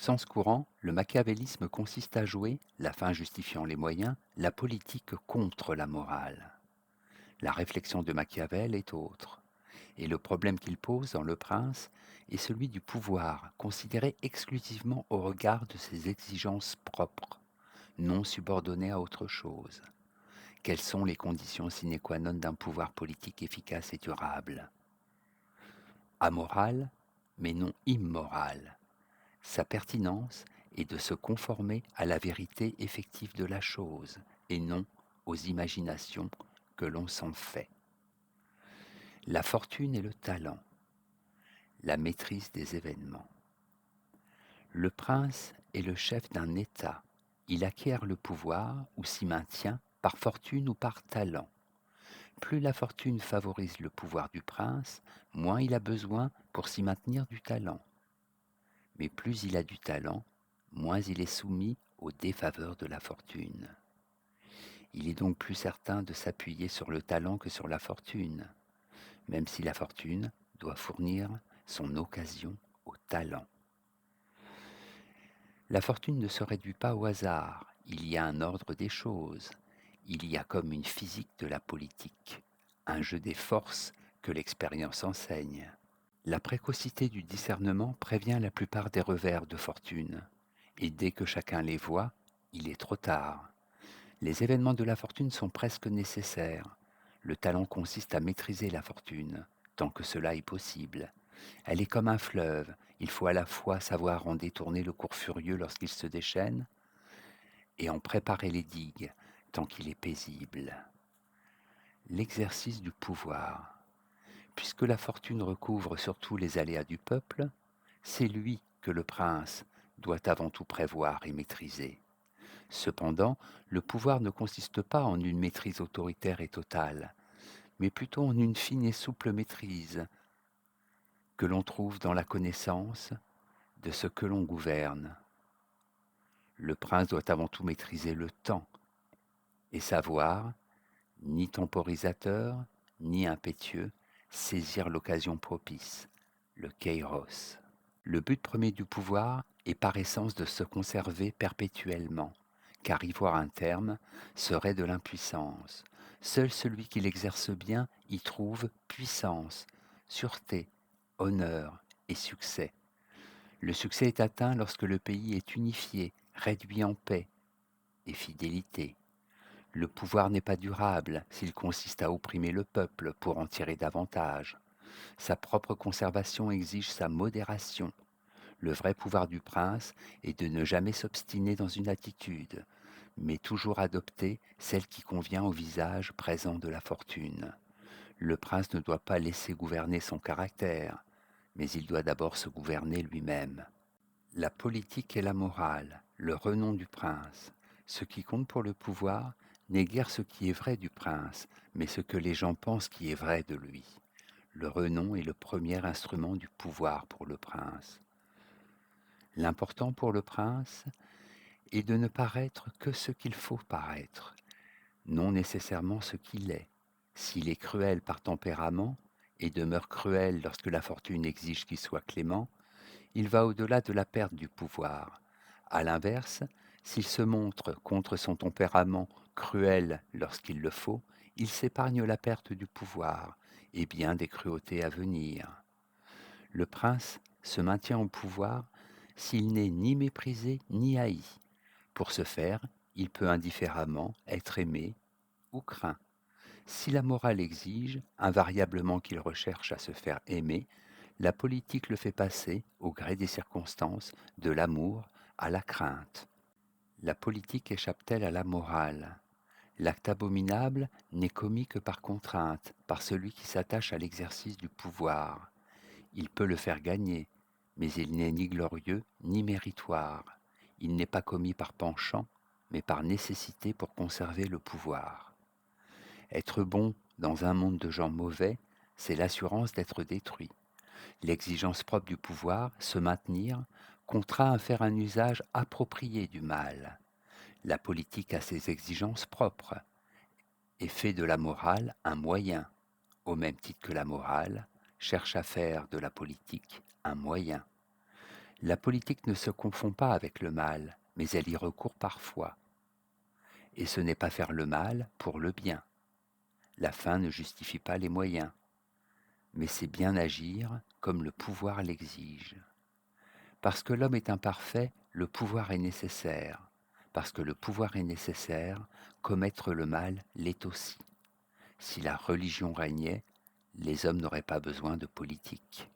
sens courant, le machiavélisme consiste à jouer, la fin justifiant les moyens, la politique contre la morale. La réflexion de Machiavel est autre, et le problème qu'il pose dans Le Prince est celui du pouvoir, considéré exclusivement au regard de ses exigences propres, non subordonné à autre chose. Quelles sont les conditions sine qua non d'un pouvoir politique efficace et durable? Amoral, mais non immoral. Sa pertinence est de se conformer à la vérité effective de la chose, et non aux imaginations que l'on s'en fait. La fortune et le talent, la maîtrise des événements. Le prince est le chef d'un État. Il acquiert le pouvoir ou s'y maintient par fortune ou par talent. Plus la fortune favorise le pouvoir du prince, moins il a besoin pour s'y maintenir du talent. Mais plus il a du talent, moins il est soumis aux défaveurs de la fortune. Il est donc plus certain de s'appuyer sur le talent que sur la fortune, même si la fortune doit fournir son occasion au talent. La fortune ne se réduit pas au hasard, il y a un ordre des choses, il y a comme une physique de la politique, un jeu des forces que l'expérience enseigne. La précocité du discernement prévient la plupart des revers de fortune, et dès que chacun les voit, il est trop tard. Les événements de la fortune sont presque nécessaires. Le talent consiste à maîtriser la fortune, tant que cela est possible. Elle est comme un fleuve, il faut à la fois savoir en détourner le cours furieux lorsqu'il se déchaîne, et en préparer les digues, tant qu'il est paisible. L'exercice du pouvoir. Puisque la fortune recouvre surtout les aléas du peuple, c'est lui que le prince doit avant tout prévoir et maîtriser. Cependant, le pouvoir ne consiste pas en une maîtrise autoritaire et totale, mais plutôt en une fine et souple maîtrise que l'on trouve dans la connaissance de ce que l'on gouverne. Le prince doit avant tout maîtriser le temps et savoir, ni temporisateur, ni impétueux, saisir l'occasion propice, le kairos. Le but premier du pouvoir est par essence de se conserver perpétuellement, car y voir un terme serait de l'impuissance. Seul celui qui l'exerce bien y trouve puissance, sûreté, honneur et succès. Le succès est atteint lorsque le pays est unifié, réduit en paix et fidélité. Le pouvoir n'est pas durable s'il consiste à opprimer le peuple pour en tirer davantage. Sa propre conservation exige sa modération. Le vrai pouvoir du prince est de ne jamais s'obstiner dans une attitude, mais toujours adopter celle qui convient au visage présent de la fortune. Le prince ne doit pas laisser gouverner son caractère, mais il doit d'abord se gouverner lui-même. La politique et la morale, le renom du prince. Ce qui compte pour le pouvoir n'est guère ce qui est vrai du prince, mais ce que les gens pensent qui est vrai de lui. Le renom est le premier instrument du pouvoir pour le prince. L'important pour le prince est de ne paraître que ce qu'il faut paraître, non nécessairement ce qu'il est. S'il est cruel par tempérament et demeure cruel lorsque la fortune exige qu'il soit clément, il va au-delà de la perte du pouvoir. À l'inverse, s'il se montre contre son tempérament cruel lorsqu'il le faut, il s'épargne la perte du pouvoir et bien des cruautés à venir. Le prince se maintient au pouvoir s'il n'est ni méprisé ni haï. Pour ce faire, il peut indifféremment être aimé ou craint. Si la morale exige invariablement qu'il recherche à se faire aimer, la politique le fait passer, au gré des circonstances, de l'amour à la crainte. La politique échappe-t-elle à la morale? L'acte abominable n'est commis que par contrainte, par celui qui s'attache à l'exercice du pouvoir. Il peut le faire gagner, mais il n'est ni glorieux ni méritoire. Il n'est pas commis par penchant, mais par nécessité pour conserver le pouvoir. Être bon dans un monde de gens mauvais, c'est l'assurance d'être détruit. L'exigence propre du pouvoir, se maintenir, contraint à faire un usage approprié du mal. La politique a ses exigences propres et fait de la morale un moyen, au même titre que la morale cherche à faire de la politique un moyen. La politique ne se confond pas avec le mal, mais elle y recourt parfois. Et ce n'est pas faire le mal pour le bien. La fin ne justifie pas les moyens, mais c'est bien agir comme le pouvoir l'exige. Parce que l'homme est imparfait, le pouvoir est nécessaire. Parce que le pouvoir est nécessaire, commettre le mal l'est aussi. Si la religion régnait, les hommes n'auraient pas besoin de politique.